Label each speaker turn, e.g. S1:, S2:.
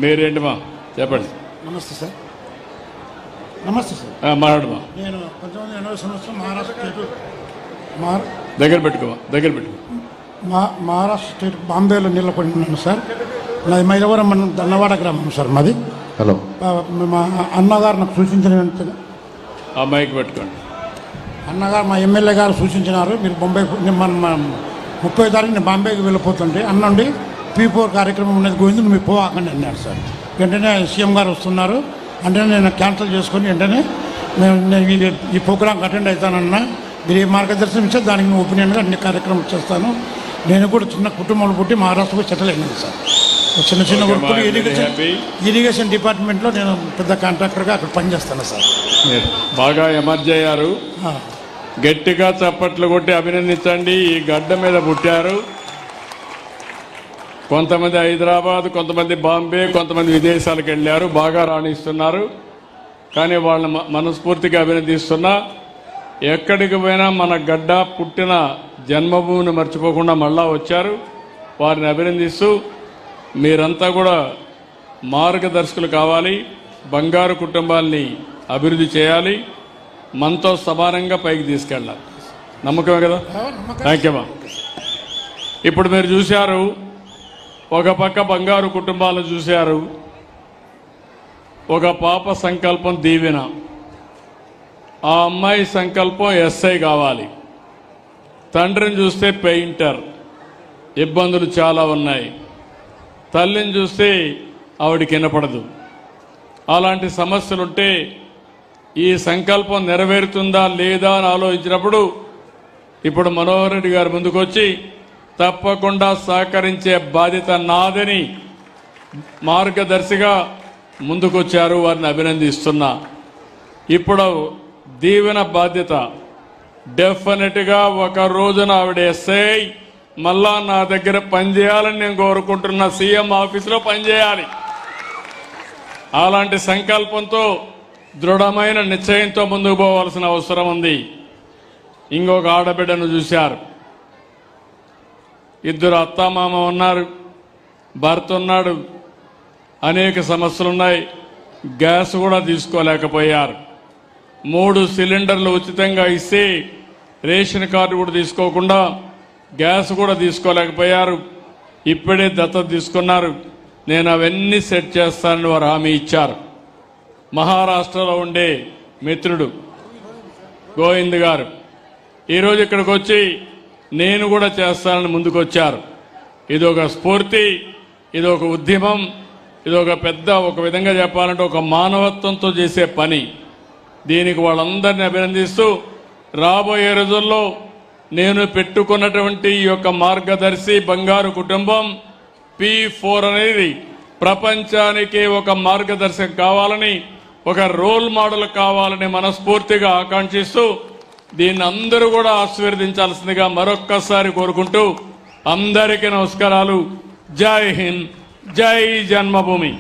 S1: మీరేంటి మా చెప్పండి.
S2: నమస్తే సార్. నమస్తే సార్.
S1: మాట్లాడమా.
S2: నేను 1980 సంవత్సరం మహారాష్ట్ర స్టేట్
S1: దగ్గర పెట్టుకో
S2: మహారాష్ట్ర స్టేట్ బాంబేలో నిలబడి ఉన్నాను సార్. నాది మైలవరం మన దన్నవాడ గ్రామం సార్ మాది.
S3: హలో.
S2: మా అన్నగారు నాకు సూచించిన
S1: ఆ మైక్ పెట్టుకోండి.
S2: అన్నగారు మా ఎమ్మెల్యే గారు సూచించినారు, మీరు బొంబాయి మన 30 తారీఖు నేను బాంబేకి వెళ్ళిపోతుంటే అన్నండి P4 కార్యక్రమం ఉన్నది గోవిందు నువ్వు పోవాకండి అన్నాడు సార్. వెంటనే సీఎం గారు వస్తున్నారు అంటే నేను క్యాన్సిల్ చేసుకొని వెంటనే నేను ఈ ప్రోగ్రాంకి అటెండ్ అవుతానన్నా, మీరు ఏ మార్గదర్శనం ఇస్తే దానికి నేను ఒపీనియన్గా అన్ని కార్యక్రమం చేస్తాను. నేను కూడా చిన్న కుటుంబంలో పుట్టి మహారాష్ట్రకు సెటిల్ అయినాను సార్. చిన్న చిన్న వర్కులు ఇరిగేషన్ డిపార్ట్మెంట్లో నేను పెద్ద కాంట్రాక్టర్గా అక్కడ పనిచేస్తాను సార్.
S1: బాగా ఎమర్జ్ అయ్యారు. గట్టిగా చప్పట్లు కొట్టి అభినందించండి. ఈ గడ్డ మీద పుట్టారు. కొంతమంది హైదరాబాద్, కొంతమంది బాంబే, కొంతమంది విదేశాలకు వెళ్ళారు, బాగా రాణిస్తున్నారు. కానీ వాళ్ళని మనస్ఫూర్తిగా అభినందిస్తున్నా. ఎక్కడికి పోయినా మన గడ్డ పుట్టిన జన్మభూమిని మర్చిపోకుండా మళ్ళా వచ్చారు. వారిని అభినందిస్తూ మీరంతా కూడా మార్గదర్శకులు కావాలి, బంగారు కుటుంబాల్ని అభివృద్ధి చేయాలి, మనతో సమానంగా పైకి తీసుకెళ్ళాలి. నమ్మకమే కదా? Thank you. ఇప్పుడు మీరు చూశారు, ఒక పక్క బంగారు కుటుంబాలను చూశారు, ఒక పాప సంకల్పం దీవెన. ఆ అమ్మాయి సంకల్పం ఎస్ఐ కావాలి. తండ్రిని చూస్తే పెయింటర్, ఇబ్బందులు చాలా ఉన్నాయి. తల్లిని చూస్తే ఆవిడికి వినపడదు. అలాంటి సమస్యలుంటే ఈ సంకల్పం నెరవేరుతుందా లేదా అని ఆలోచించినప్పుడు ఇప్పుడు మనోహర్ రెడ్డి గారు ముందుకొచ్చి తప్పకుండా సహకరించే బాధ్యత నాదని మార్గదర్శిగా ముందుకొచ్చారు. వారిని అభినందిస్తున్నా. ఇప్పుడు దీవెన బాధ్యత డెఫినెట్గా ఒక రోజున ఆవిడ ఎస్ఐ మళ్ళా నా దగ్గర పనిచేయాలని నేను కోరుకుంటున్న, సీఎం ఆఫీసులో పనిచేయాలి. అలాంటి సంకల్పంతో దృఢమైన నిశ్చయంతో ముందుకు పోవాల్సిన అవసరం ఉంది. ఇంకొక ఆడబిడ్డను చూశారు. ఇద్దరు అత్తామామ ఉన్నారు, భర్త ఉన్నాడు, అనేక సమస్యలున్నాయి. గ్యాస్ కూడా తీసుకోలేకపోయారు. 3 సిలిండర్లు ఉచితంగా ఇస్తే రేషన్ కార్డు కూడా తీసుకోకుండా గ్యాస్ కూడా తీసుకోలేకపోయారు. ఇప్పుడే దత్తత తీసుకున్నారు. నేను అవన్నీ సెట్ చేస్తానని వారు హామీ ఇచ్చారు. మహారాష్ట్రలో ఉండే మిత్రుడు గోవింద్ గారు ఈరోజు ఇక్కడికి వచ్చి నేను కూడా చేస్తానని ముందుకొచ్చారు. ఇది ఒక స్ఫూర్తి, ఇది ఒక ఉద్యమం, ఇది ఒక పెద్ద, ఒక విధంగా చెప్పాలంటే ఒక మానవత్వంతో చేసే పని. దీనికి వాళ్ళందరినీ అభినందిస్తూ రాబోయే రోజుల్లో నేను పెట్టుకున్నటువంటి ఈ యొక్క మార్గదర్శి బంగారు కుటుంబం P4 అనేది ప్రపంచానికి ఒక మార్గదర్శకం కావాలని, ఒక రోల్ మోడల్ కావాలని మనస్ఫూర్తిగా ఆకాంక్షిస్తూ దీన్ని అందరూ కూడా ఆశీర్వదించాల్సిందిగా మరొక్కసారి కోరుకుంటూ అందరికీ నమస్కారాలు. జై హింద్, జై జన్మభూమి.